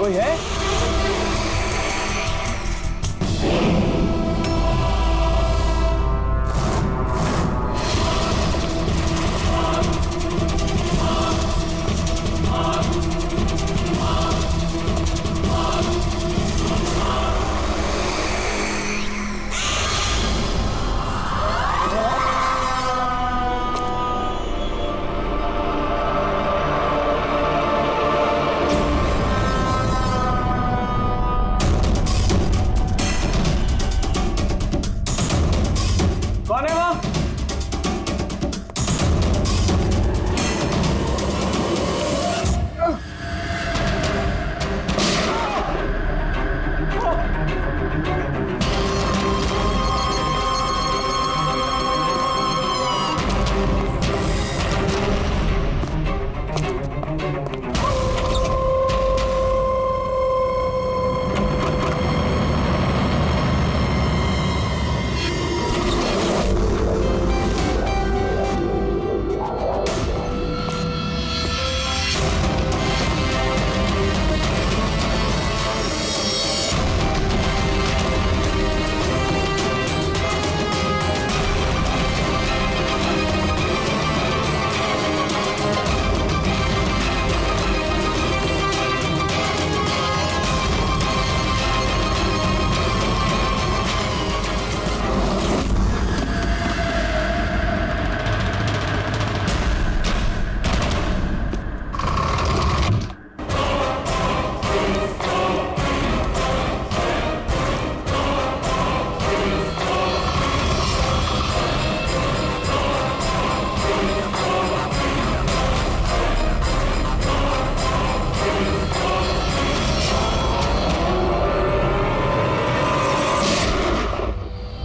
कोई है? कौन है वहाँ?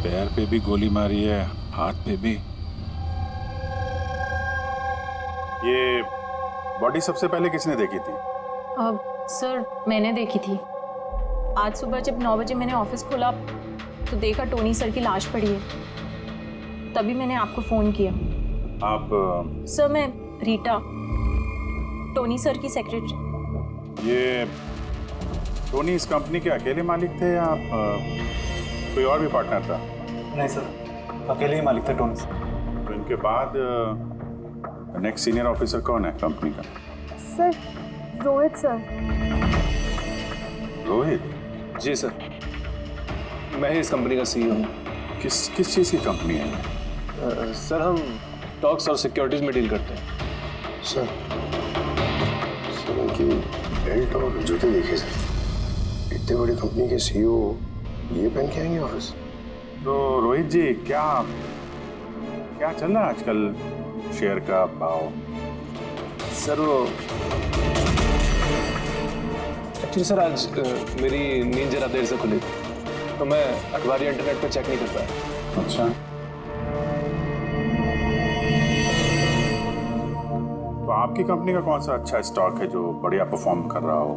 पैर पे भी गोली मारी है, हाथ पे भी। ये बॉडी सबसे पहले किसने देखी थी? सर मैंने देखी थी। आज सुबह जब 9 बजे मैंने ऑफिस खोला तो देखा टोनी सर की लाश पड़ी है, तभी मैंने आपको फोन किया। आप सर मैं रीटा, टोनी सर की सेक्रेटरी। ये टोनी इस कंपनी के अकेले मालिक थे या आप कोई और भी पार्टनर था? नहीं सर, अकेले ही मालिक थे टोनी सर। तो इनके बाद नेक्स्ट सीनियर ऑफिसर कौन है कंपनी का? Sir Rohit sir. रोहित? जी सर, मैं ही इस कंपनी का सीईओ हूँ। किस चीज़ की कंपनी है? सर हम टॉक्स और सिक्योरिटीज में डील करते हैं। सर उनकी बेल्ट और जूते देखे सर, इतनी बड़ी कंपनी के सीईओ ये पहन के आएंगे ऑफिस? तो रोहित जी क्या चल रहा है आजकल शेयर का भाव? सर वो एक्चुअली सर आज मेरी नींद जरा देर से खुली तो मैं अखबार या इंटरनेट पर चेक नहीं कर पाया। अच्छा, तो आपकी कंपनी का कौन सा अच्छा स्टॉक है जो बढ़िया परफॉर्म कर रहा हो,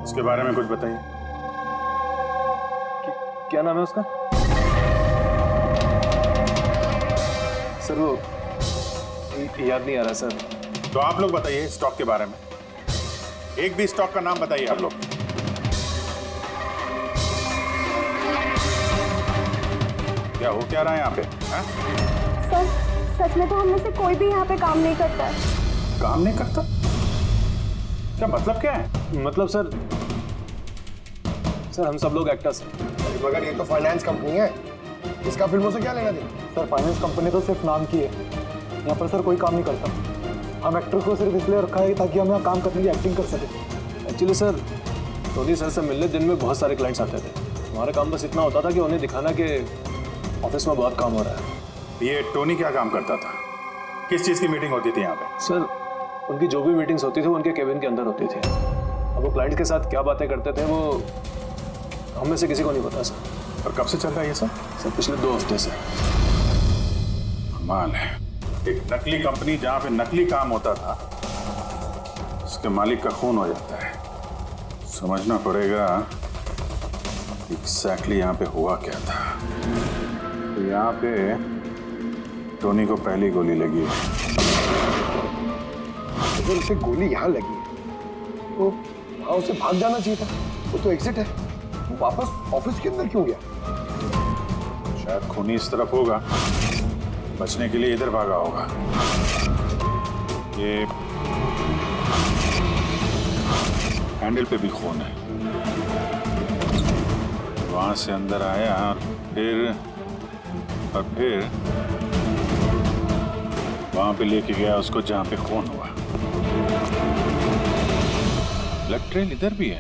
उसके बारे में कुछ बताइए। क्या नाम है उसका? सर वो याद नहीं आ रहा सर। तो आप लोग बताइए स्टॉक के बारे में, एक भी स्टॉक का नाम बताइए आप लोग। क्या हो क्या रहा है यहाँ पे? सर सच में तो हम में से कोई भी यहाँ पे काम नहीं करता है। काम नहीं करता? क्या मतलब क्या है? मतलब सर हम सब लोग एक्टर्स हैं। मगर ये तो फाइनेंस कंपनी है, इसका फिल्मों से क्या लेना देना? सर फाइनेंस कंपनी तो सिर्फ नाम की है, यहाँ पर सर कोई काम नहीं करता। हम एक्टर को सिर्फ इसलिए रखा है ताकि हम यहाँ काम करने की एक्टिंग कर सकें। एक्चुअली सर टोनी सर से मिलने दिन में बहुत सारे क्लाइंट्स आते थे। हमारा काम बस इतना होता था कि उन्हें दिखाना कि ऑफिस में बहुत काम हो रहा है। ये टोनी क्या काम करता था? किस चीज़ की मीटिंग होती थी यहाँ पे? सर उनकी जो भी मीटिंग्स होती थी उनके केबिन के अंदर होती थी। अब वो क्लाइंट्स के साथ क्या बातें करते थे वो हम में से किसी को नहीं पता सर। और कब से चल रहा है ये सब? सर पिछले 2 हफ्ते से। कमाल है, एक नकली कंपनी जहाँ पे नकली काम होता था उसके मालिक का खून हो जाता है। समझना पड़ेगा एग्जैक्टली यहाँ पे हुआ क्या था। तो यहाँ पे टोनी को पहली गोली लगी है। अगर उसे गोली यहाँ लगी है तो हाँ, उसे भाग जाना चाहिए था। वो तो एग्जिट है, वो वापस ऑफिस के अंदर क्यों गया? शायद खूनी इस तरफ होगा, बचने के लिए इधर भागा होगा। ये हैंडल पे भी खून है। वहां से अंदर आया और फिर वहां पे लेके गया उसको जहां पे खून हुआ। ब्लड ट्रेल इधर भी है।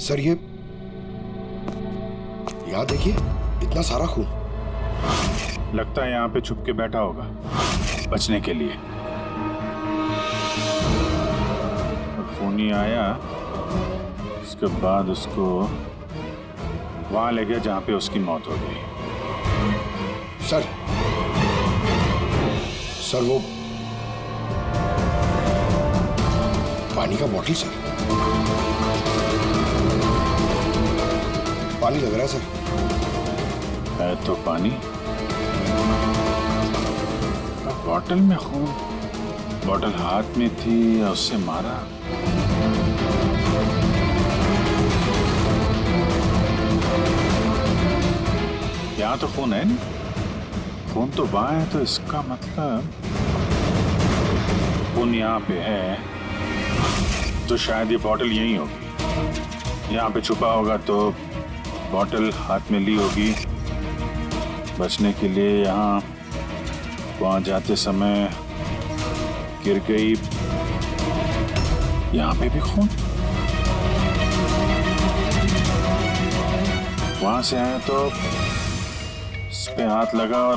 सर ये यहाँ देखिए, इतना सारा खून। लगता है यहाँ पे छुप के बैठा होगा बचने के लिए। और खूनी आया, उसके बाद उसको वहां ले गया जहां पे उसकी मौत हो गई। सर वो पानी का बॉटल, सर पानी लग रहा है सर। है तो पानी, बॉटल में खून। बॉटल हाथ में थी या उससे मारा? यहाँ तो खून है नहीं, खून तो वहां है, तो इसका मतलब खून यहाँ पे है तो शायद ये बॉटल यहीं होगी। यहाँ पे छुपा होगा तो बॉटल हाथ में ली होगी बचने के लिए। यहाँ वहां जाते समय गिर गई, यहाँ पे भी खून। वहां से आया तो इस पे हाथ लगा और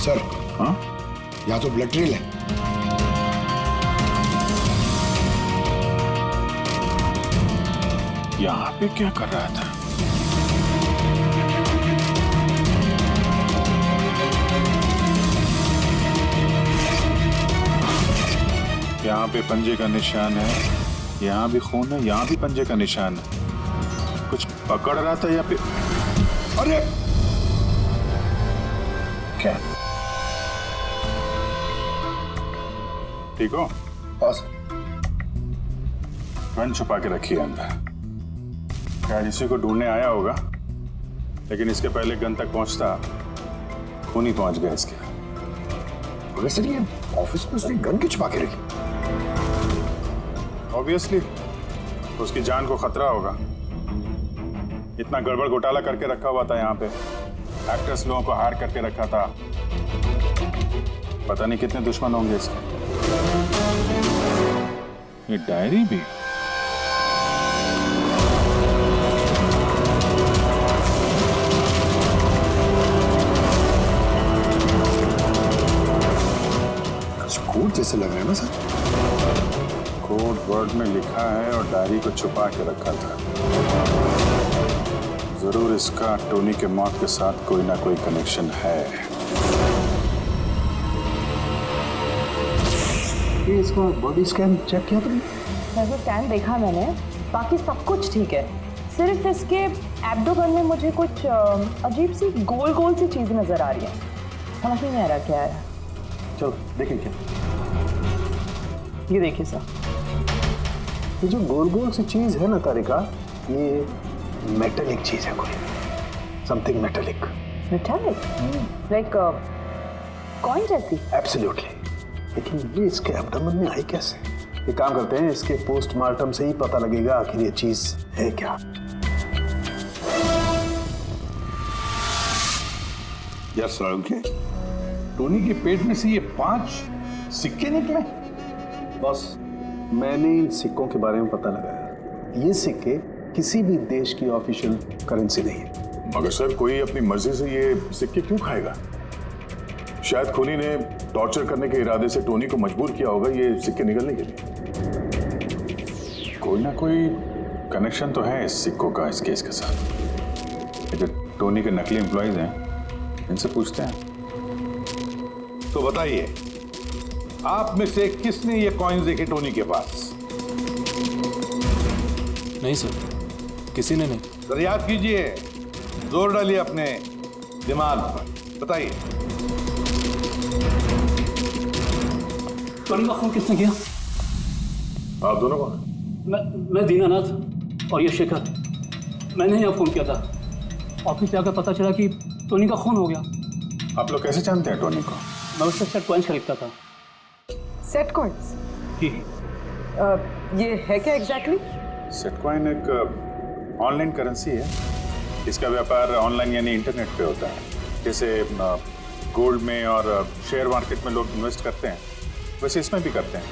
सर हाँ, यहाँ तो ब्लड ट्रेल है। यहाँ पे क्या कर रहा था? यहाँ पे पंजे का निशान है, यहाँ भी खून है, यहाँ भी पंजे का निशान है। कुछ पकड़ रहा था या फिर? अरे क्या? ठीक हो? हाँ सर। गन छुपा के रखी है अंदर। क्या इसी को ढूंढने आया होगा, लेकिन इसके पहले गन तक पहुंचता खूनी पहुंच गया इसके। मगर सर ये ऑफिस में उसने गन क्यों छुपा के रखी? ऑब्वियसली उसकी जान को खतरा होगा। इतना गड़बड़ घोटाला करके रखा हुआ था यहाँ पे, एक्टर्स लोगों को हायर करके रखा था। पता नहीं कितने दुश्मन होंगे इसके। ये डायरी भी। कोड जैसे लग रहा है ना सर। कोड वर्ड में लिखा है और डायरी को छुपा के रखा था। जरूर इसका टोनी के मौत के साथ कोई ना कोई कनेक्शन है। ये इसका बॉडी स्कैन चेक किया तुमने? वैसे स्कैन देखा मैंने, बाकी सब कुछ ठीक है। सिर्फ इसके एब्डोमेन में मुझे कुछ अजीब सी गोल गोल सी चीज नजर आ रही है, समझ नहीं आ रहा क्या है। चलो देखें क्या। ये देखिए सर, ये जो गोल गोल सी चीज है ना तारिका, ये मेटेलिक चीज है, कोई something metallic. Metallic like coin जैसी। एब्सोल्युटली। लेकिन ये इसके एब्डोमेन में आई कैसे? एक काम करते हैं, इसके पोस्टमार्टम से ही पता लगेगा आखिर ये चीज है क्या। यस लड़के, टोनी के पेट में से ये 5 सिक्के निकले। बॉस, मैंने इन सिक्कों के बारे में पता लगाया। ये सिक्के किसी भी देश की ऑफिशियल करेंसी नहीं है। मगर सर, कोई अपनी मर्जी से ये सिक्के क्यों खाएगा? शायद खूनी ने टॉर्चर करने के इरादे से टोनी को मजबूर किया होगा ये सिक्के निकलने के लिए। कोई ना कोई कनेक्शन तो है इस सिक्कों का इस केस के साथ। जो टोनी के नकली एम्प्लॉइज हैं, इनसे पूछते हैं। तो बताइए, आप में से किसने ये कॉइन्स देखे टोनी के पास? नहीं सर, किसी ने नहीं। सर याद कीजिए, जोर डालिए अपने दिमाग पर, बताइए। टोनी का खून किसने किया? आप दोनों कौन हैं? मैं दीनानाथ और ये शेखर। मैंने यहाँ फ़ोन किया था। ऑफिस जाकर पता चला कि टोनी का खून हो गया। आप लोग कैसे जानते हैं टोनी को? मैं उससे सेट कॉइन्स खरीदता था। Set coins? जी। ये है क्या एग्जैक्टली? सेटकॉइन एक ऑनलाइन करेंसी है। इसका व्यापार ऑनलाइन यानी इंटरनेट पे होता है। जैसे गोल्ड में और शेयर मार्केट में लोग इन्वेस्ट करते हैं, वैसे इसमें भी करते हैं।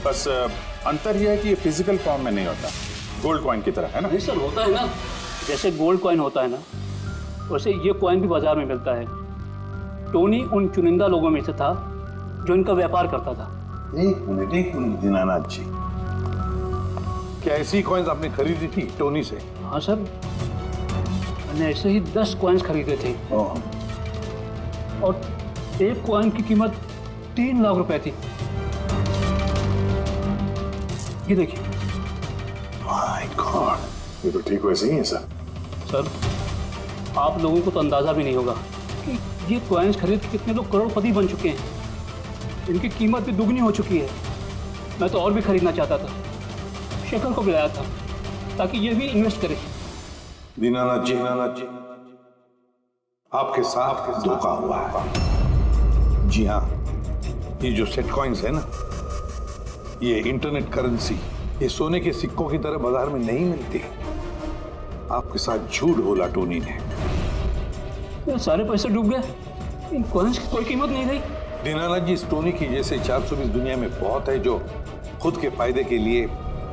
बस अंतर यह है कि ये फिजिकल फॉर्म में नहीं होता, गोल्ड कॉइन की तरह, है ना? नहीं सर, होता है ना, जैसे गोल्ड कॉइन होता है ना, वैसे ये कॉइन भी बाजार में मिलता है। टोनी उन चुनिंदा लोगों में से था जो इनका व्यापार करता था। एक मिनट दीनानाथ जी, क्या ऐसी कॉइन्स आपने खरीदी थी टोनी से? हाँ सर, मैंने ऐसे ही 10 कॉइन्स खरीदे थे और एक कॉइन की कीमत 3 लाख रुपए थी। ये देखिए। माय गॉड, ये तो ठीक वैसे ही है सर। सर, आप लोगों को तो अंदाजा भी नहीं होगा कि ये कॉइन्स खरीद के कितने लोग करोड़पति बन चुके हैं। इनकी कीमत भी दुगनी हो चुकी है। मैं तो और भी खरीदना चाहता था, शेखर को बुलाया था ताकि ये भी इन्वेस्ट करे। दीनानाथ जी, आपके साथ धोखा हुआ है। जी हाँ, ये जो सेट कॉइन्स है ना, ये इंटरनेट करेंसी, ये सोने के सिक्कों की तरह बाजार में नहीं मिलती। आपके साथ झूठ बोला टोनी ने। मेरे सारे पैसे डूब गए, इन कॉइन्स की कोई कीमत नहीं रही। दीनानाथ जी, इस टोनी की जैसे 420 दुनिया में बहुत है जो खुद के फायदे के लिए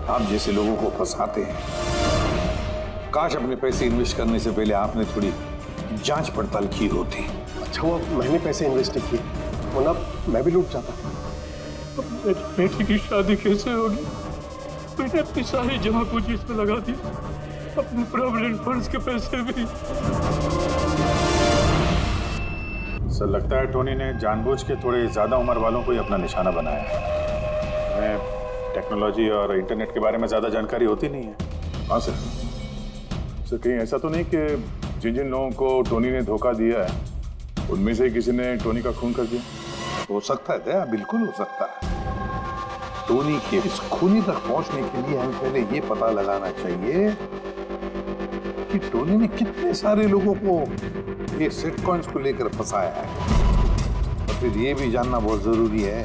आप जैसे लोगों को फंसाते हैं। काश अपने पैसे इन्वेस्ट करने से पहले आपने थोड़ी जांच पड़ताल की होती। अच्छा वो मैंने पैसे इन्वेस्ट किए, वरना मैं भी लूट जाता। बेटी की शादी कैसे होगी? मैंने अपनी सारी जमा पूंजी इसमें लगा दी, अपने प्रोविडेंट फंड्स के पैसे भी। सर, लगता है टोनी ने जानबूझ के थोड़े ज्यादा उम्र वालों को ही अपना निशाना बनाया है। हमें टेक्नोलॉजी और इंटरनेट के बारे में ज्यादा जानकारी होती नहीं है। हाँ सर। सर, कहीं ऐसा तो नहीं कि जिन जिन लोगों को टोनी ने धोखा दिया है उनमें से किसी ने टोनी का खून कर दिया? हो सकता है दया, बिल्कुल हो सकता है। टोनी के इस खूनी तक पहुंचने के लिए हमें पहले ये पता लगाना चाहिए कि टोनी ने कितने सारे लोगों को ये सेट कॉइन्स को लेकर फंसाया है। और फिर ये भी जानना बहुत जरूरी है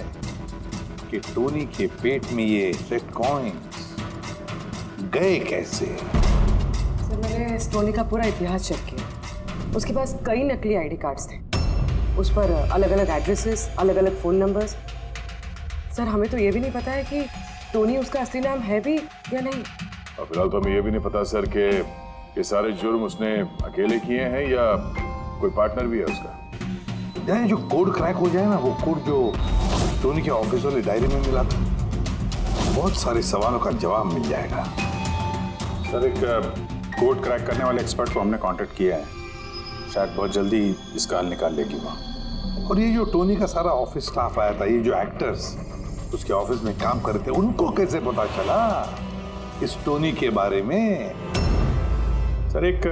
कि टोनी के पेट में ये सेट कॉइन्स गए कैसे। सर, मैंने इस टोनी का पूरा इतिहास चेक किया। उसके पास कई नकली आईडी कार्ड्स थे, उस पर अलग अलग एड्रेसेस, अलग अलग फ़ोन नंबर्स। सर, हमें तो ये भी नहीं पता है कि टोनी उसका असली नाम है भी या नहीं। फिलहाल तो हमें ये भी नहीं पता सर कि ये सारे जुर्म उसने अकेले किए हैं या कोई पार्टनर भी है उसका। यानी जो कोड क्रैक हो जाए ना, वो कोड जो टोनी के ऑफिस वाले डायरी में मिला था, बहुत सारे सवालों का जवाब मिल जाएगा। सर, एक कोड क्रैक करने वाले एक्सपर्ट को हमने कांटेक्ट किया है, शायद बहुत जल्दी इसका हल निकाल लेगी वो। और ये जो टोनी का सारा ऑफिस स्टाफ आया था, ये जो एक्टर्स उसके ऑफिस में काम करते थे, उनको कैसे पता चला इस टोनी के बारे में? सर, एक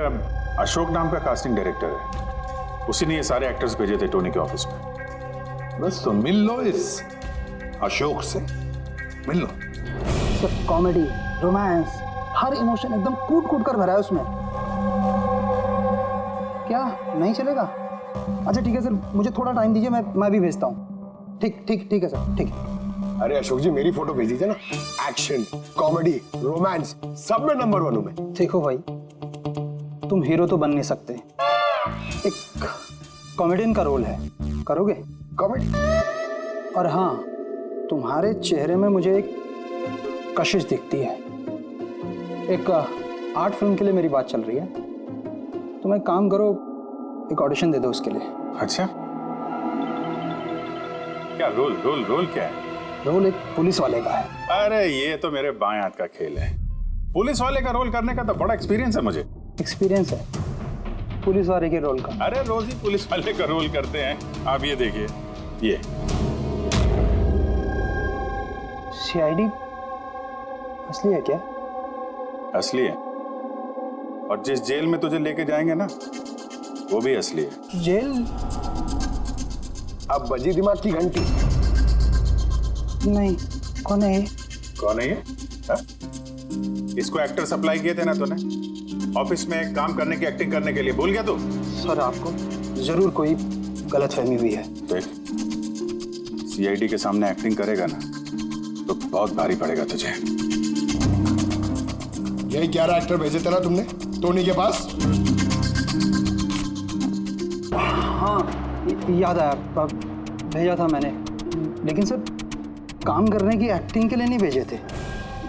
अशोक नाम का कास्टिंग डायरेक्टर है, उसी ने ये सारे एक्टर्स भेजे थे टोनी के ऑफिस में। बस तो मिल लो इस अशोक से, मिल लो। सर, कॉमेडी, रोमांस, हर इमोशन एकदम कूट कूट कर भरा है उसमें। क्या नहीं चलेगा? अच्छा ठीक है सर, मुझे थोड़ा टाइम दीजिए, मैं भी भेजता हूँ। ठीक है सर, ठीक है। अरे अशोक जी, मेरी फोटो भेज दीजिए ना। एक्शन, कॉमेडी, रोमांस, सब में नंबर 1 हूं मैं। देखो भाई, तुम हीरो तो बन नहीं सकते, एक कॉमेडियन का रोल है, करोगे? कॉमेडी? और हाँ, तुम्हारे चेहरे में मुझे एक कशिश दिखती है। एक आर्ट फिल्म के लिए मेरी बात चल रही है, तुम एक काम करो, एक ऑडिशन दे दो उसके लिए। अच्छा, क्या रोल क्या है? रोल एक पुलिस वाले का है। अरे ये तो मेरे बाएं हाथ का खेल है। पुलिस वाले का रोल करने का तो बड़ा एक्सपीरियंस है मुझे। एक्सपीरियंस है पुलिस वाले के रोल का? अरे रोज ही पुलिस वाले का रोल करते हैं। आप ये देखिए, ये सीआईडी असली है क्या? असली है, और जिस जेल में तुझे लेके जाएंगे ना, वो भी असली है। जेल? अब बजी दिमाग की घंटी। नहीं, कौन है? कौन है ये? हा? इसको एक्टर सप्लाई किए थे ना तूने ऑफिस में काम करने की एक्टिंग करने के लिए, भूल गया तू? सर आपको जरूर कोई गलतफहमी हुई है। देख, सीआईडी के सामने एक्टिंग करेगा ना तो बहुत भारी पड़ेगा तुझे। यही 11 एक्टर भेजे थे ना तुमने टोनी के पास? हाँ याद आया, भेजा था मैंने, लेकिन सर काम करने की एक्टिंग के लिए नहीं भेजे थे,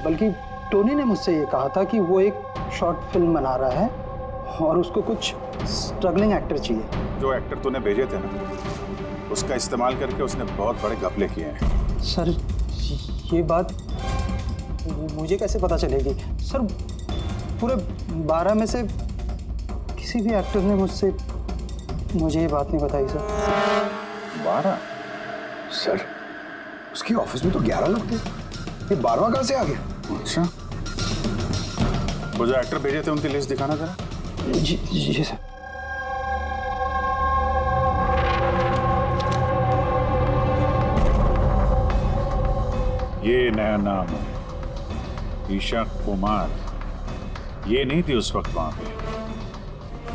बल्कि टोनी ने मुझसे ये कहा था कि वो एक शॉर्ट फिल्म बना रहा है और उसको कुछ स्ट्रगलिंग एक्टर चाहिए। जो एक्टर तूने भेजे थे ना उसका इस्तेमाल करके उसने बहुत बड़े घपले किए हैं। सर ये बात मुझे कैसे पता चलेगी? सर पूरे 12 में से किसी भी एक्टर ने मुझे ये बात नहीं बताई सर। 12? सर उसकी ऑफिस में तो 11 लोग थे, ये 12वां कहां से आ गया? अच्छा, वो जो एक्टर भेजे थे उनकी लिस्ट दिखाना जरा। जी सर। ये नया नाम है, ईशा कुमार। ये नहीं थी उस वक्त वहां पे,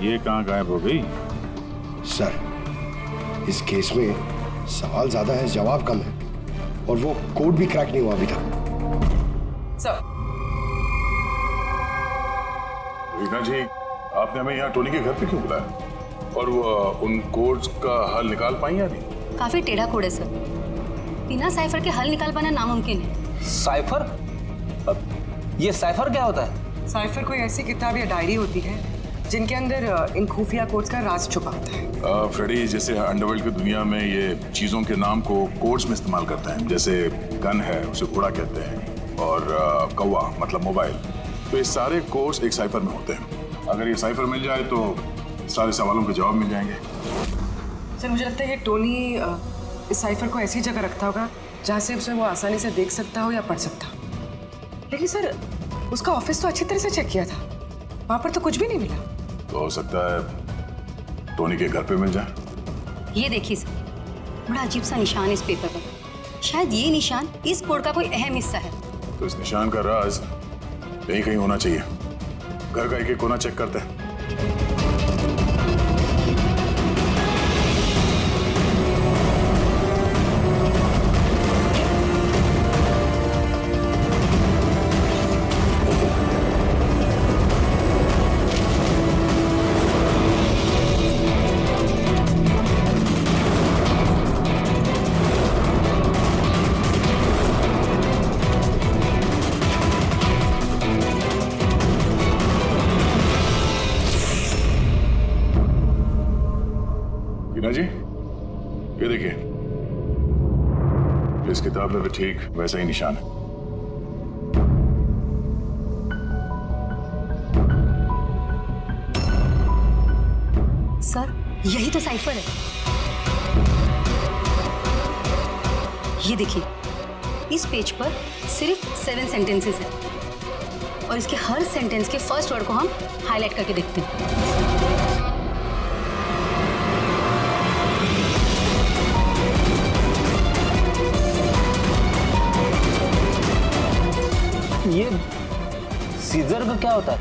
ये कहाँ गायब हो गई? सर इस केस में सवाल ज्यादा है, जवाब कम है, और वो कोड भी क्रैक नहीं हुआ अभी तक। सर रीना जी, आपने हमें यहाँ टोनी के घर पे क्यों बुलाया? और वो उन कोड्स का हल निकाल पाई या नहीं? काफी टेढ़ा कोड है सर, बिना साइफर के हल निकाल पाना नामुमकिन है। साइफर? ये साइफर क्या होता है? साइफर कोई ऐसी किताब या डायरी होती है जिनके अंदर इन खुफिया कोड्स का राज छुपा होता है। फ्रेडी, जैसे अंडरवर्ल्ड की दुनिया में ये चीजों के नाम को कोड्स में इस्तेमाल करते हैं, जैसे गन है उसे घोड़ा कहते हैं, और कौवा मतलब मोबाइल, तो ये सारे कोड्स एक साइफर में होते हैं। अगर ये साइफर मिल जाए तो सारे सवालों के जवाब मिल जाएंगे। सर मुझे लगता है कि टोनी इस साइफर को ऐसी जगह रखता होगा जहाँ से उसे वो आसानी से देख सकता हो या पढ़ सकता हो। लेकिन सर उसका ऑफिस तो अच्छी तरह से चेक किया था, वहाँ पर तो कुछ भी नहीं मिला। तो हो सकता है टोनी के घर पे मिल जाए। ये देखिए सर, बड़ा अजीब सा निशान इस पेपर पर, शायद ये निशान इस कोड का कोई अहम हिस्सा है। तो इस निशान का राज यहीं कहीं होना चाहिए। घर का एक कोना चेक करते हैं। जी, ये देखिए, इस किताब में भी ठीक वैसा ही निशान है। सर यही तो साइफर है। ये देखिए, इस पेज पर सिर्फ 7 सेंटेंसेस हैं और इसके हर सेंटेंस के फर्स्ट वर्ड को हम हाईलाइट करके देखते हैं। ये सीजर का क्या होता है?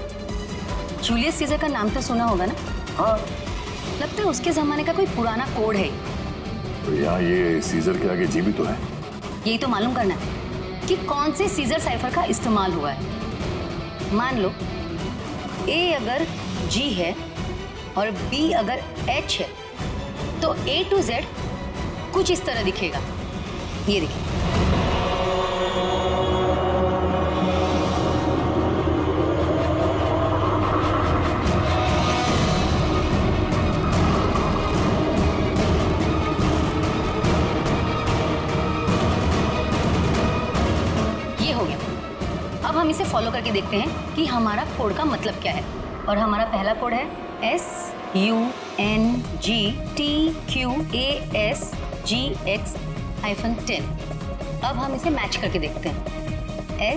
जूलियस सीजर का नाम तो सुना होगा ना? हाँ। लगता है उसके जमाने का कोई पुराना कोड है। तो यहाँ ये सीजर के आगे जी भी तो है। यही तो मालूम करना है कि कौन से सीजर साइफर का इस्तेमाल हुआ है। मान लो ए अगर जी है और बी अगर एच है तो A to Z कुछ इस तरह दिखेगा। ये देखिए, अब हम इसे फॉलो करके देखते हैं कि हमारा कोड का मतलब क्या है। और हमारा पहला कोड है SUNGTQASGX-10। अब हम इसे मैच करके देखते हैं।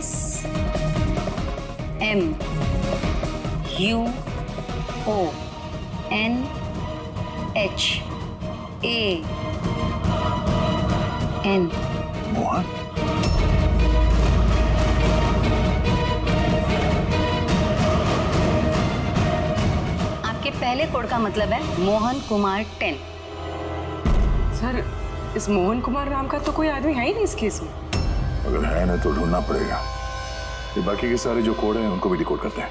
SMUONHAN। मोहन, पहले कोड का मतलब है मोहन कुमार 10। सर इस मोहन कुमार नाम का तो कोई आदमी है ही नहीं इस केस में। अगर है ना तो ढूंढना पड़ेगा। ये बाकी के सारे जो कोड हैं उनको भी डिकोड करते हैं।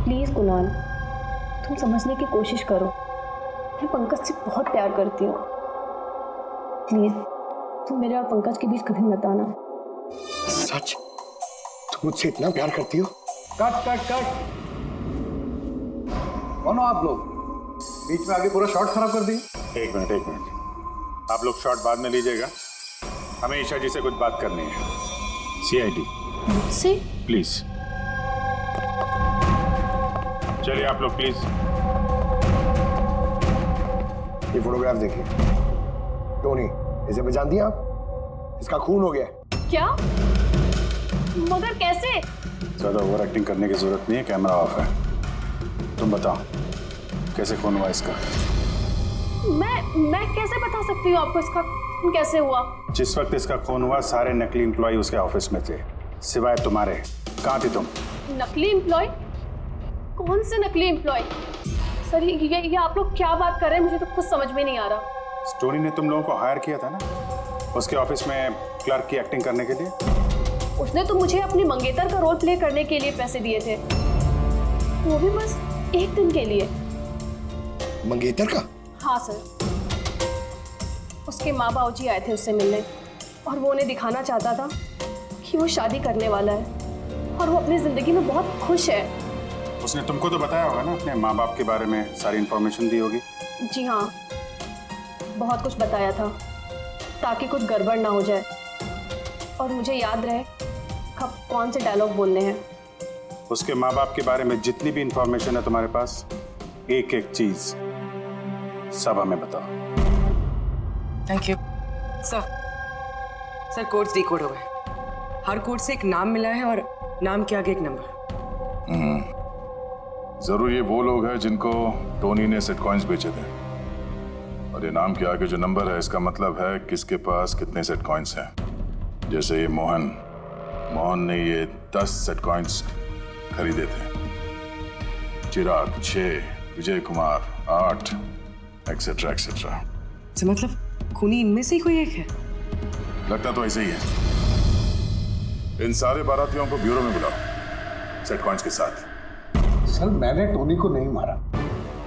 प्लीज कुणाल, तुम समझने की कोशिश करो। मैं पंकज से बहुत प्यार करती हूँ। प्लीज तुम मेरे और पंकज के बीच कभी मत आना। सच? तुम मुझसे इतना प्यार करती हो? Cut cut cut. कौन हो आप लोग? बीच में आगे पूरा शॉट खराब कर दिए। एक मिनट, आप लोग शॉट बाद में लीजिएगा, हमें ईशा जी से कुछ बात करनी है। CID मुझसे? प्लीज चलिए आप लोग प्लीज। ये फोटोग्राफ देखिए। टोनी, इसे पहचानती हैं आप? इसका खून हो गया। क्या? मगर कैसे? ज्यादा ओवर एक्टिंग करने की जरूरत नहीं है, कैमरा ऑफ है। तुम बताओ कैसे खून हुआ इसका? मैं कैसे बता सकती हूँ आपको इसका खून कैसे हुआ? जिस वक्त इसका खून हुआ सारे नकली एम्प्लॉय उसके ऑफिस में थे, सिवाय तुम्हारे। कहाँ थी तुम? नकली एम्प्लॉय? कौन से नकली एम्प्लॉय? सर ये आप लोग क्या बात कर रहे हैं? मुझे तो कुछ समझ में नहीं आ रहा। स्टोरी ने तुम लोगों को हायर किया था ना उसके ऑफिस में क्लर्क की एक्टिंग करने के लिए। उसने तो मुझे अपनी मंगेतर का रोल प्ले करने के लिए पैसे दिए थे, वो भी बस एक दिन के लिए। मंगेतर का? हाँ सर, उसके माँ बाबूजी आए थे उससे मिलने और वो उन्हें दिखाना चाहता था कि वो शादी करने वाला है और वो अपनी जिंदगी में बहुत खुश है। उसने तुमको तो बताया होगा ना अपने माँ बाप के बारे में, सारी इंफॉर्मेशन दी होगी। जी हाँ, बहुत कुछ बताया था ताकि कुछ गड़बड़ ना हो जाए और मुझे याद रहे कब कौन से डायलॉग बोलने हैं। उसके माँ बाप के बारे में जितनी भी इंफॉर्मेशन है तुम्हारे पास, एक एक चीज सब हमें बताओ। Thank you sir. Codes decode हो गए। हर कोड से एक नाम मिला है और नाम के आगे एक नंबर। जरूर ये वो लोग हैं जिनको टोनी ने सेट कॉइन्स बेचे थे, और ये नाम के आगे जो नंबर है इसका मतलब है किसके पास कितने सेट कॉइन्स हैं। जैसे ये मोहन ने ये 10 सेट कॉइन्स खरीदे थे, चिराग 6, विजय कुमार 8, एक्सेट्रा एक्सेट्रा। मतलब खूनी इनमें से ही कोई एक है? लगता तो ऐसे ही है। इन सारे बारातियों को ब्यूरो में बुलाओ सेट कॉइन्स के साथ। सर मैंने टोनी को नहीं मारा,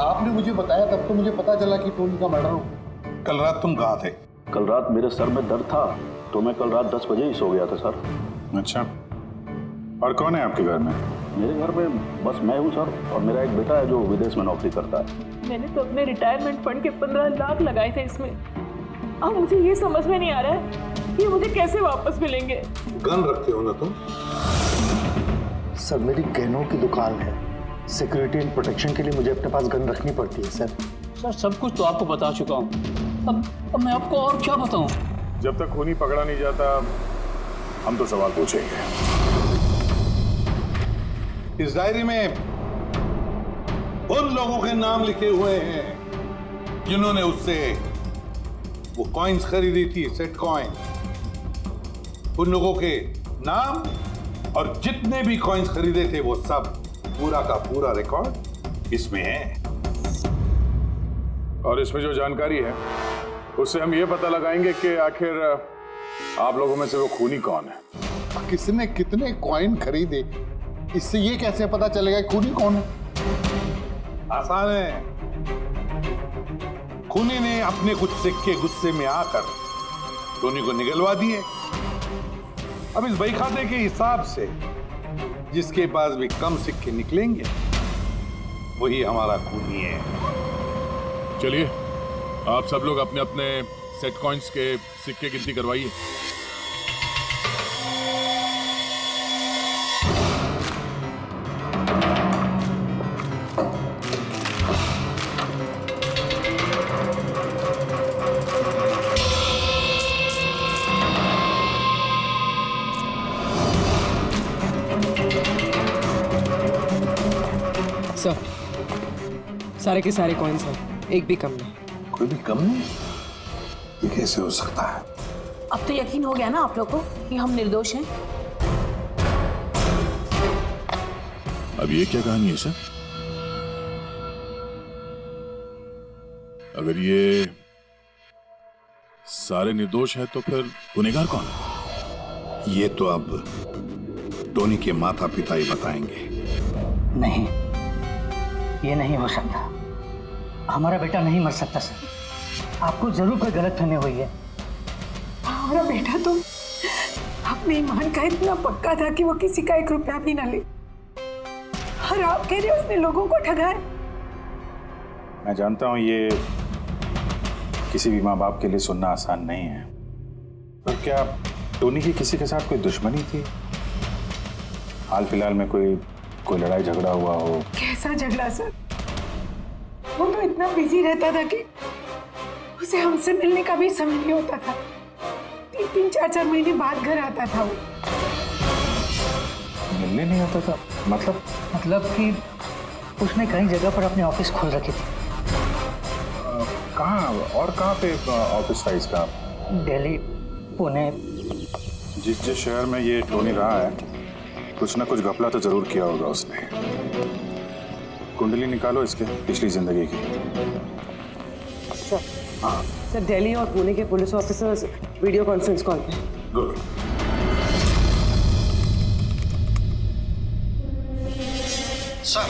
आपने मुझे बताया तब तो मुझे पता चला कि टोनी का मर्डर हो गया। कल रात तुम कहाँ थे? कल रात मेरे सर में दर्द था तो मैं कल रात 10 बजे ही सो गया था सर। अच्छा, और कौन है आपके घर में? मेरे घर में बस मैं हूँ सर, और मेरा एक बेटा है जो विदेश में नौकरी करता है। मैंने तो अपने रिटायरमेंट फंड के 15 लाख लगाए थे इसमें। अब मुझे ये समझ में नहीं आ रहा है कि मुझे कैसे वापस मिलेंगे। गन रखते हो ना तुम? सर मेरी गहनों की दुकान है, सिक्योरिटी एंड प्रोटेक्शन के लिए मुझे अपने पास गन रखनी पड़ती है सर। सर सब कुछ तो आपको बता चुका हूँ, अब मैं आपको और क्या बताऊँ? जब तक खूनी पकड़ा नहीं जाता हम तो सवाल पूछेंगे। इस डायरी में उन लोगों के नाम लिखे हुए हैं जिन्होंने उससे वो कॉइन्स खरीदी थी, सेट कॉइन। उन लोगों के नाम और जितने भी कॉइन्स खरीदे थे वो सब पूरा का पूरा रिकॉर्ड इसमें है। और इसमें जो जानकारी है उससे हम ये पता लगाएंगे कि आखिर आप लोगों में से वो खूनी कौन है। किसने कितने कॉइन खरीदे, इससे ये कैसे पता चलेगा खूनी कौन है? आसान है। खूनी ने अपने कुछ सिक्के गुस्से में आकर टोनी को निगलवा दिए। अब इस बहीखाते के हिसाब से जिसके पास भी कम सिक्के निकलेंगे वही हमारा खूनी है। चलिए आप सब लोग अपने अपने सेट कॉइन्स के सिक्के गिनती करवाइए। सर सारे के सारे कॉइन्स हैं, एक भी कम नहीं। कोई भी कम नहीं? ये कैसे हो सकता है? अब तो यकीन हो गया ना आप लोग को कि हम निर्दोष हैं। अब ये क्या कहानी है सर? अगर ये सारे निर्दोष है तो फिर गुनहगार कौन है? ये तो अब टोनी के माता पिता ही बताएंगे। नहीं, ये नहीं हो सकता। हमारा बेटा नहीं मर सकता सर। आपको जरूर कोई गलतफहमी हुई है। हमारा बेटा तो अपने ईमान का इतना पक्का था कि वो किसी का 1 रुपया भी ना ले, और आप कह रहे हो उसने लोगों को ठगाया। मैं जानता हूं ये किसी भी माँ बाप के लिए सुनना आसान नहीं है, पर क्या टोनी की किसी के साथ कोई दुश्मनी थी? हाल फिलहाल में कोई लड़ाई झगड़ा हुआ हो? कैसा झगड़ा सर? वो तो इतना बिजी रहता था कि उसे हमसे मिलने का भी समय नहीं होता था। 3-3, 4-4 महीने बाद घर आता था वो। मिलने नहीं आता था? मतलब कि उसने कई जगह पर अपने ऑफिस खोल रखी थी। कहाँ पे ऑफिस था इसका? दिल्ली, पुणे। जिस शहर में ये टोनी रहा है, कुछ ना कुछ घपला तो जरूर किया होगा उसने। कुंडली निकालो इसके पिछली जिंदगी की। सर, हाँ सर, दिल्ली और पुणे के police officers video conference call पे। गुड। सर,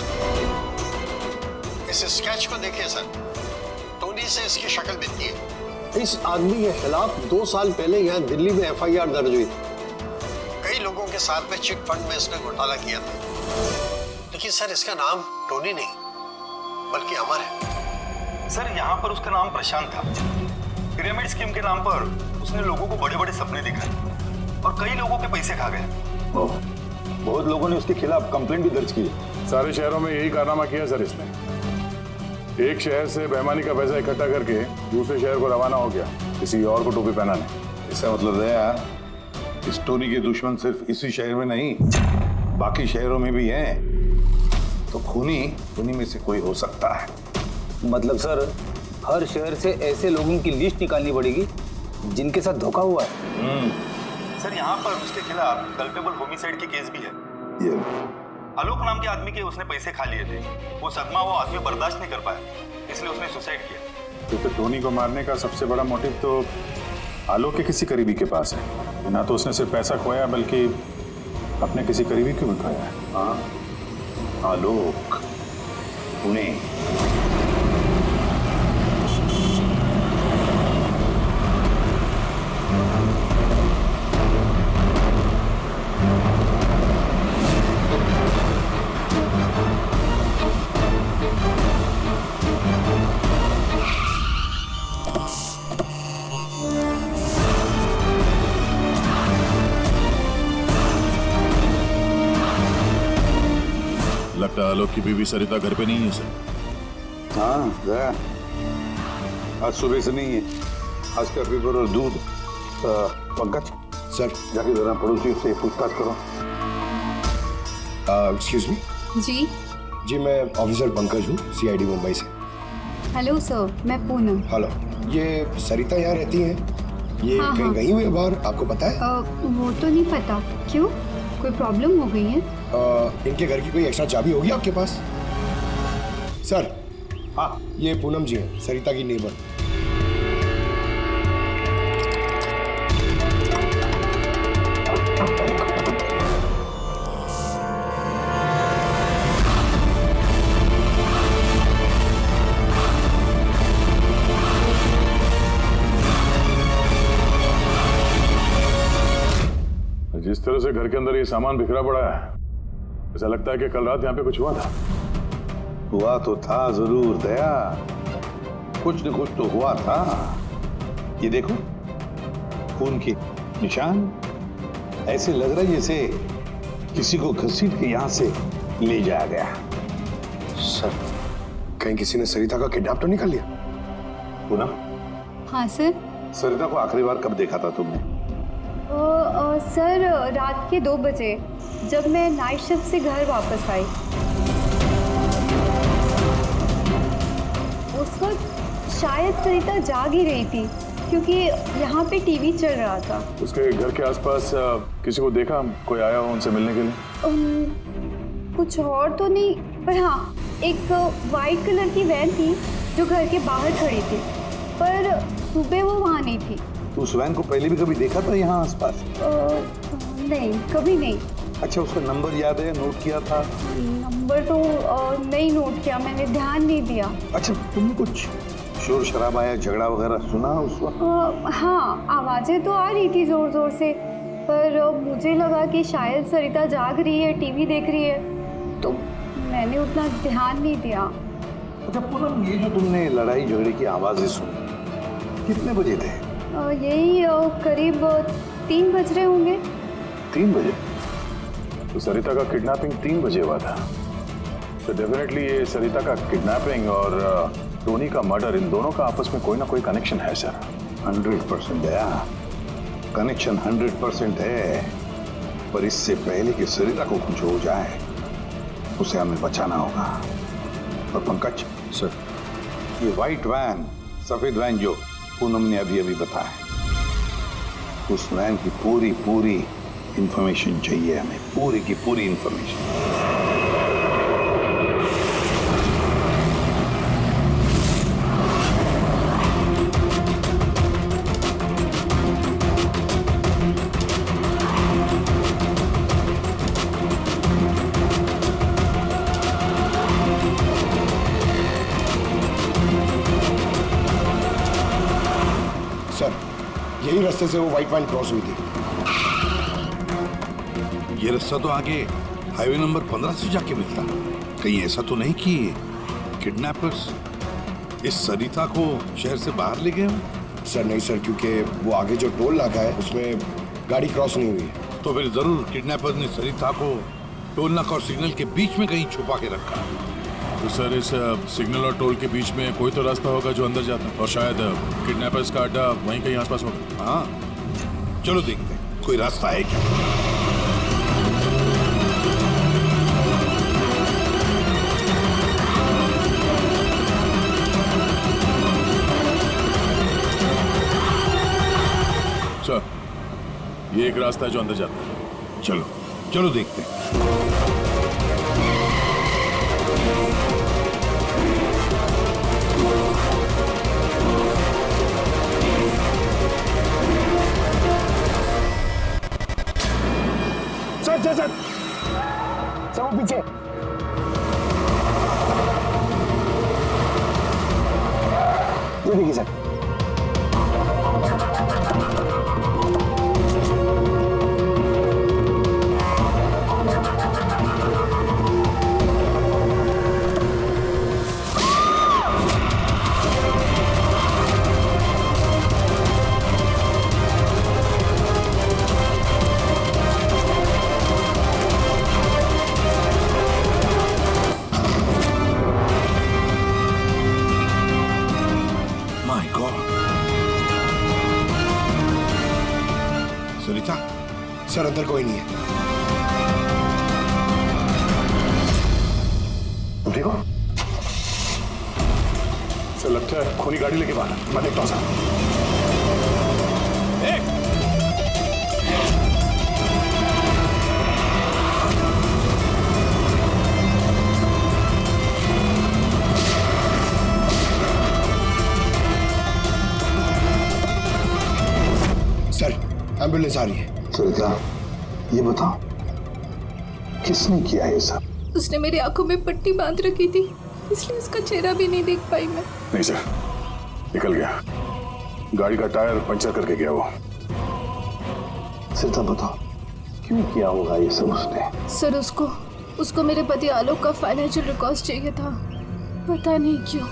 इस स्केच को देखिए सर। टोनी से इसकी शक्ल मिलती है। इस आदमी के खिलाफ 2 साल पहले यहाँ दिल्ली में FIR दर्ज हुई थी। कई लोगों के साथ में चिट फंड में इसने घोटाला किया था। लेकिन सर, इसका नाम टोनी नहीं बल्कि अमर है। सर, यहाँ पर उसका नाम प्रशांत था। पिरामिड स्कीम के नाम पर उसने लोगों को बड़े बड़े सपने दिखाए और कई लोगों के पैसे खा गए। बहुत लोगों ने उसके खिलाफ कंप्लेंट भी दर्ज की। सारे शहरों में यही कारनामा किया सर इसने। एक शहर से बेईमानी का पैसा इकट्ठा करके दूसरे शहर को रवाना हो गया किसी और को टोपी पहनाने। इसका मतलब है इस टोनी के दुश्मन सिर्फ इसी शहर में नहीं, बाकी शहरों में भी हैं। तो खूनी में से कोई हो सकता है। मतलब सर, हर शहर से ऐसे लोगों की लिस्ट निकालनी पड़ेगी जिनके साथ धोखा हुआ है। सर, यहाँ पर उसके खिलाफ कल्पेबल होमिसाइड की केस भी है। ये आलोक नाम के आदमी के उसने पैसे खा लिए थे। वो सदमा वो आदमी बर्दाश्त नहीं कर पाया, इसलिए उसने सुसाइड किया। तो टोनी को मारने का सबसे बड़ा मोटिव तो आलोक के किसी करीबी के पास है। ना तो उसने सिर्फ पैसा खोया बल्कि अपने किसी करीबी को भी खोया है। हाँ, आलोक, पुणे। लगता है आलोक की बीवी सरिता घर पे नहीं है सर। हाँ, गया। आज सुबह से नहीं है। आज का पेपर और दूध। पंकज सर, जाके जरा पड़ोसियों से पूछताछ करो। Excuse me. जी, मैं ऑफिसर पंकज हूँ, CID मुंबई से। हेलो सर, मैं पूनम। हेलो, ये सरिता यहाँ रहती हैं? ये कहीं गई हुई है बाहर, आपको पता है? वो तो नहीं पता। क्यों, कोई प्रॉब्लम हो गई है? इनके घर की कोई एक्स्ट्रा चाबी होगी आपके पास? सर, हाँ, ये पूनम जी हैं, सरिता की नेबर। जिस तरह से घर के अंदर ये सामान बिखरा पड़ा है, ऐसा लगता है कि कल रात यहाँ पे कुछ हुआ था। हुआ तो था जरूर दया, कुछ न कुछ तो हुआ था। ये देखो, खून के निशान। ऐसे लग रहा है जैसे किसी को घसीट के यहाँ से ले जाया गया। सर, कहीं किसी ने सरिता का किडनैप तो नहीं कर लिया? पूनम। हाँ सर। सरिता को आखिरी बार कब देखा था तुमने? सर, रात के 2 बजे जब मैं नाइट शिफ्ट से घर वापस आई। उस वक्त शायद सरिता जाग ही रही थी क्योंकि यहाँ पे टीवी चल रहा था। उसके घर के आसपास किसी को देखा, कोई आया हो उनसे मिलने के लिए? कुछ और तो नहीं, पर हाँ, एक वाइट कलर की वैन थी जो घर के बाहर खड़ी थी, पर सुबह वो वहाँ नहीं थी। तो उस वैन को पहले भी कभी देखा था यहाँ आसपास? नहीं, कभी नहीं। अच्छा, उसका नंबर याद है, नोट किया था? नंबर तो नहीं नोट किया, मैंने ध्यान नहीं दिया। अच्छा, तुमने कुछ शोर शराबा या झगड़ा वगैरह सुना उस वक्त? हाँ, आवाज़ें तो आ रही थी जोर जोर से, पर मुझे लगा कि शायद सरिता जाग रही है, टीवी देख रही है, तो मैंने उतना ध्यान नहीं दिया। अच्छा पूनम, ये जो तुमने लड़ाई झगड़े की आवाज़ें सुनी, कितने बजे थे? यही करीब 3 बज रहे होंगे। 3 बजे? तो सरिता का किडनैपिंग 3 बजे हुआ था। तो डेफिनेटली ये सरिता का किडनैपिंग और टोनी का मर्डर, इन दोनों का आपस में कोई ना कोई कनेक्शन है सर। 100% है, कनेक्शन 100% है, पर इससे पहले कि सरिता को कुछ हो जाए उसे हमें बचाना होगा। और पंकज सर, ये व्हाइट वैन, सफेद वैन जो पूनम ने अभी अभी बताया, उस वैन की पूरी इंफॉर्मेशन चाहिए हमें, पूरी की पूरी इंफॉर्मेशन। यही रास्ते से वो व्हाइट वैन क्रॉस हुई थी। ये रास्ता तो आगे हाईवे नंबर 15 से जाके मिलता। कहीं ऐसा तो नहीं कि किडनैपर्स इस सरिता को शहर से बाहर ले गए हो? सर नहीं सर, क्योंकि वो आगे जो टोल नाका है उसमें गाड़ी क्रॉस नहीं हुई। तो फिर जरूर किडनैपर्स ने सरिता को टोल नाका और सिग्नल के बीच में कहीं छुपा के रखा। तो सर इस सिग्नल और टोल के बीच में कोई तो रास्ता होगा जो अंदर जाता है, और शायद किडनैपर्स का अड्डा वहीं कहीं आसपास होगा। हाँ, चलो देखते हैं कोई रास्ता है क्या। सर, ये एक रास्ता है जो अंदर जाता है। चलो देखते हैं। सर वो पीछे। ये देखिए सर। सरिता, सर अंदर कोई नहीं है। तुम ठीक हो? सर लगता है खूनी गाड़ी लेके बाहर। मैं देखता हूँ सर। एम्बुलेंस आ रही है। सरिता, ये बताओ किसने किया ये सब? उसने मेरी आंखों में पट्टी बांध रखी थी, इसलिए उसका चेहरा भी नहीं देख पाई मैं। नहीं सर, निकल गया। गाड़ी का टायर पंचर करके गया वो। सरिता बताओ क्यों किया होगा ये सब उसने? सर उसको मेरे पति आलोक का फाइनेंशियल रिकॉर्ड चाहिए था, पता नहीं क्यों।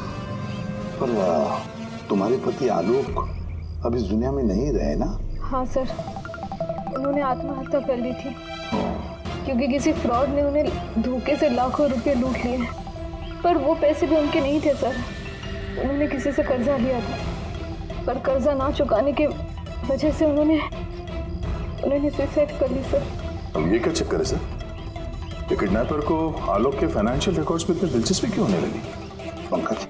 पर तुम्हारे पति आलोक अब इस दुनिया में नहीं रहे ना? हाँ सर, उन्होंने आत्महत्या कर ली थी क्योंकि किसी फ्रॉड ने उन्हें धोखे से लाखों रुपए लूट लिए। पर वो पैसे भी उनके नहीं थे सर, उन्होंने किसी से कर्जा लिया था, पर कर्जा ना चुकाने की वजह से उन्होंने सुसाइड कर ली सर। अब ये क्या चक्कर है सर? ये किडनैपर को आलोक के फाइनेंशियल रिकॉर्ड्स में इतनी दिलचस्पी क्यों होने लगी? पंकज,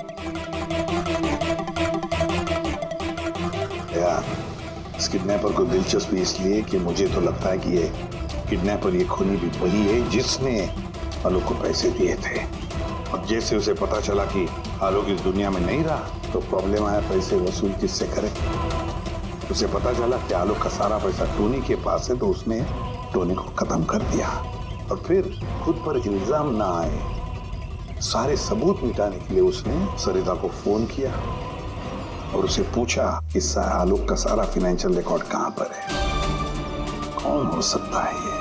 यार इस किडनैपर को दिलचस्पी इसलिए कि मुझे तो लगता है कि ये किडनैपर, ये खूनी भी वही है जिसने आलोक को पैसे दिए थे। और जैसे उसे पता चला कि आलोक इस दुनिया में नहीं रहा तो प्रॉब्लम आया पैसे वसूल किससे करे। उसे पता चला कि आलोक का सारा पैसा टोनी के पास है तो उसने टोनी को खत्म कर दिया और फिर खुद पर इल्जाम ना आए सारे सबूत मिटाने के लिए उसने सरिता को फोन किया और उसे पूछा कि आलोक का सारा फाइनेंशियल रिकॉर्ड कहां पर है। कौन हो सकता है ये?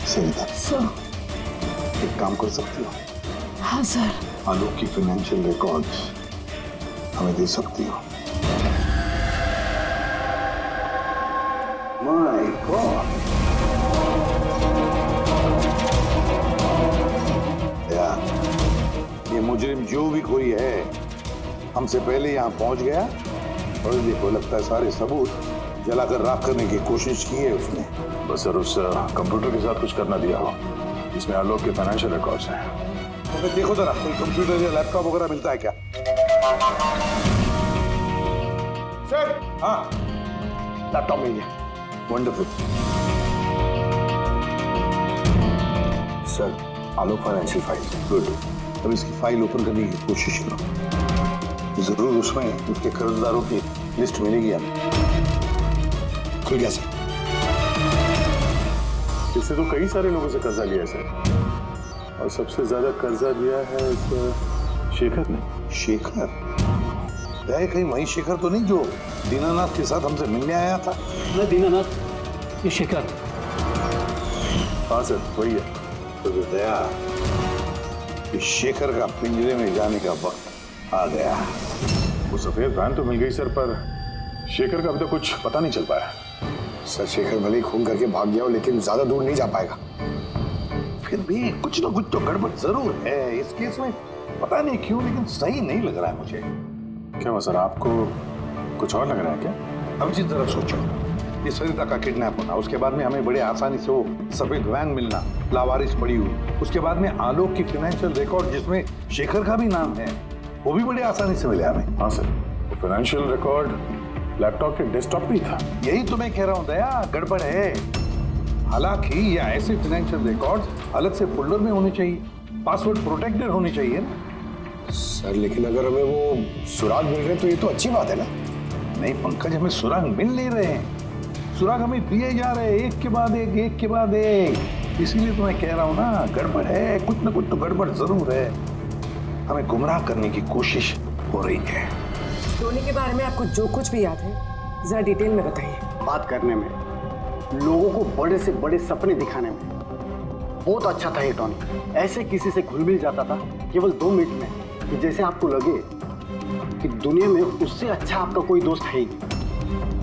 सरिता सर, एक काम कर सकती हो? हाँ सर। आलोक की फाइनेंशियल रिकॉर्ड्स हमें दे सकती हो? माय गॉड, यार ये मुजरिम जो भी कोई है हमसे पहले यहाँ पहुंच गया और देखो लगता है सारे सबूत जलाकर राख करने की कोशिश की है उसने। बस सर उस कंप्यूटर के साथ कुछ करना दिया हो जिसमें आलोक के फाइनेंशियल रिकॉर्ड्स हैं। तो फिर देखो जरा कोई कंप्यूटर या लैपटॉप वगैरह मिलता है क्या? सर, हाँ लैपटॉप मिल गया। वंडरफुल। सर, आलोक फाइनेंशियल फाइल। गुड। अब इसकी फाइल ओपन करने की कोशिश करो, जरूर उसमें उसके कर्जदारों की लिस्ट मिलेगी हमें। खुल गया सर। इससे तो कई सारे लोगों से कर्जा लिया है सर, और सबसे ज्यादा कर्जा दिया है शेखर ने। शेखर? कहीं वही शेखर तो नहीं जो दीनानाथ के साथ हमसे मिलने आया था? मैं दीनानाथ, ये शेखर। हाँ सर वही है। तो दया, इस शेखर का पिंजरे में जाने का वक्त आ गया। वो सफेद वैन तो मिल गई सर, पर शेखर का अभी तक कुछ पता नहीं चल पाया। सर, शेखर भले ही खून करके भाग गया हो लेकिन ज्यादा दूर नहीं जा पाएगा। फिर भी कुछ ना कुछ तो गड़बड़ जरूर है इस केस में, पता नहीं क्यों लेकिन सही नहीं लग रहा है मुझे। क्या हुआ सर, आपको कुछ और लग रहा है क्या? अब जिस तरह सोचो, ये सरिता का किडनैप होना, उसके बाद में हमें बड़े आसानी से वो सफेद वैन मिलना, लावारिस पड़ी हुई, उसके बाद में आलोक की फाइनेंशियल रिकॉर्ड जिसमें शेखर का भी नाम है, वो भी बड़े आसानी से मिले हमें। हाँ सर, वो फाइनेंशियल रिकॉर्ड लैपटॉप के डेस्कटॉप पे था। यही तो मैं कह रहा हूँ दया, गड़बड़ है। हालांकि ये ऐसे फाइनेंशियल रिकॉर्ड्स अलग से फोल्डर में होने चाहिए, पासवर्ड प्रोटेक्टेड होने चाहिए ना। सर, लेकिन अगर हमें वो सुराग मिल रहे तो ये तो अच्छी बात है ना। नहीं पंकज, हमें सुराग मिल नहीं रहे हैं, सुराग हमें दिए जा रहे हैं एक के बाद एक, एक के बाद एक। इसीलिए तो मैं कह रहा हूँ ना, गड़बड़ है, कुछ ना कुछ तो गड़बड़ जरूर है। हमें गुमराह करने की कोशिश हो रही है। टोनी के बारे में आपको जो कुछ भी याद है जरा डिटेल में बताइए। बात करने में, लोगों को बड़े से बड़े सपने दिखाने में बहुत अच्छा था ये टोनी। ऐसे किसी से घुल मिल जाता था केवल 2 मिनट में कि जैसे आपको लगे कि दुनिया में उससे अच्छा आपका कोई दोस्त है ही।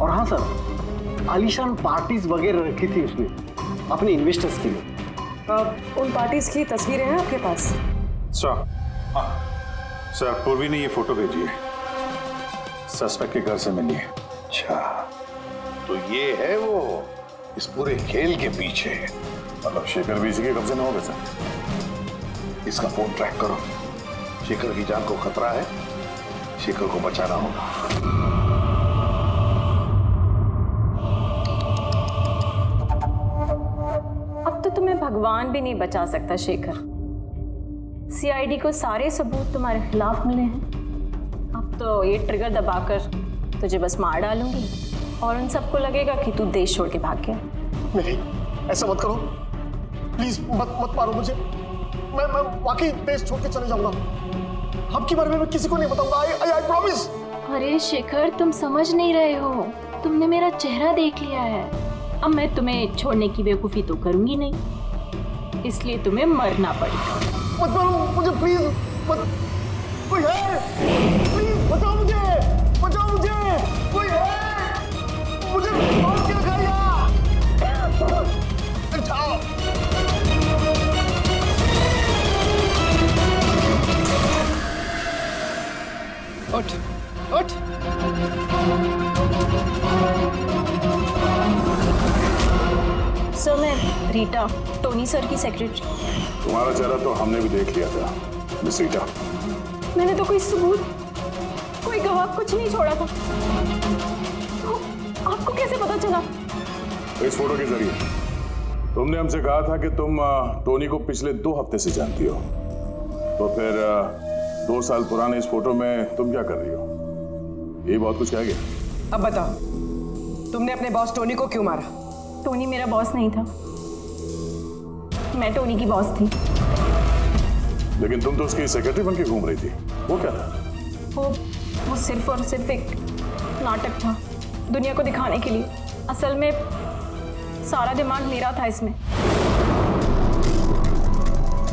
और हाँ सर, आलीशान पार्टीज वगैरह रखी थी उसने अपने इन्वेस्टर्स के लिए। उन पार्टीज की तस्वीरें हैं आपके पास? सर, हाँ सर, पूर्वी ने ये फोटो भेजी है, सस्पेक्ट के घर से मिली है। अच्छा, तो ये है वो इस पूरे खेल के पीछे। मतलब शेखर भी इसी के कब्जे में होगा सर। इसका फोन ट्रैक करो, शेखर की जान को खतरा है, शेखर को बचाना होगा। अब तो तुम्हें भगवान भी नहीं बचा सकता शेखर। सीआईडी को सारे सबूत तुम्हारे खिलाफ मिले हैं। अब तो ये ट्रिगर दबाकर तुझे बस मार डालूंगी और उन सबको लगेगा कि तू देश छोड़ के भाग गया। नहीं, ऐसा मत करो प्लीज, मत मारो मुझे। मैं वाकई देश छोड़ के चले जाऊंगा। आपके बारे में मैं किसी को नहीं बताऊंगा। I promise. अरे शेखर, तुम समझ नहीं रहे हो, तुमने मेरा चेहरा देख लिया है। अब मैं तुम्हें छोड़ने की बेवकूफ़ी तो करूंगी नहीं, इसलिए तुम्हें मरना पड़ेगा। मत मारो मुझे प्लीज, मत। कोई है? प्लीज बचाओ मुझे, बचाओ मुझे, कोई है? मुझे मार के रखाइए। बचाओ। उठ, उठ। सर, मैं रीटा, टोनी सर की सेक्रेटरी। तुम्हारा चेहरा तो हमने भी देख लिया था मिस रीटा। मैंने तो कोई सबूत, कोई गवाह कुछ नहीं छोड़ा था। तो आपको कैसे पता चला? इस फोटो के जरिए। तुमने हमसे कहा था कि तुम टोनी को पिछले 2 हफ्ते से जानती हो। तो फिर 2 साल पुराने इस फोटो में तुम क्या कर रही हो? ये बहुत कुछ कह गया। अब बताओ, तुमने अपने बॉस टोनी को क्यों मारा? टोनी मेरा बॉस नहीं था, मैं टोनी की बॉस थी। लेकिन तुम तो उसकी सेक्रेटरी बन के घूम रही थी, वो क्या था? वो सिर्फ और सिर्फ एक नाटक था, दुनिया को दिखाने के लिए। असल में सारा दिमाग मेरा था इसमें।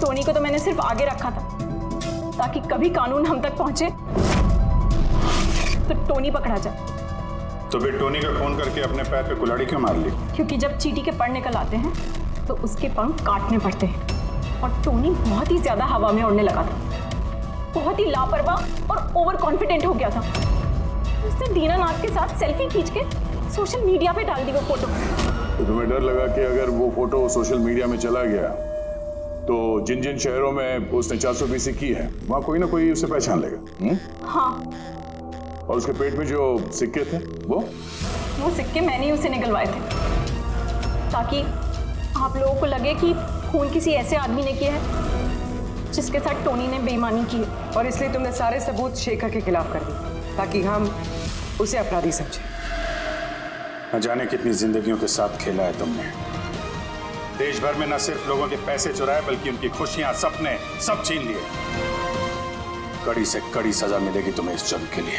टोनी को तो मैंने सिर्फ आगे रखा था ताकि कभी कानून हम तक पहुंचे तो टोनी पकड़ा जाए। तो फिर टोनी का फोन करके अपने पैर पे कुल्हाड़ी क्यों मार ली? क्योंकि जब चींटी के पर निकल आते हैं तो उसके पंख काटने पड़ते हैं, और टोनी बहुत ही ज्यादा हवा में उड़ने लगा था, बहुत ही लापरवाह और ओवर कॉन्फिडेंट हो गया था। उसने दीनानाथ के साथ सेल्फी खींच के सोशल मीडिया पे डाल दी वो फोटो। तो तुम्हें डर लगा कि अगर वो फोटो सोशल मीडिया में चला गया तो जिन जिन शहरों में उसने 420 की है वहां कोई ना कोई उसे पहचान लेगा। हाँ। और उसके पेट में जो सिक्के थे वो सिक्के मैंने ही उसे निकलवाए थे ताकि आप लोगों को लगे कि खून किसी ऐसे आदमी ने किया है जिसके साथ टोनी ने बेईमानी की है। और इसलिए तुमने सारे सबूत शेखर के खिलाफ कर दिए ताकि हम उसे अपराधी समझें। न जाने कितनी जिंदगियों के साथ खेला है तुमने। देश भर में न सिर्फ लोगों के पैसे चुराए बल्कि उनकी खुशियां, सपने सब छीन लिए। कड़ी से कड़ी सजा मिलेगी तुम्हें इस जुर्म के लिए।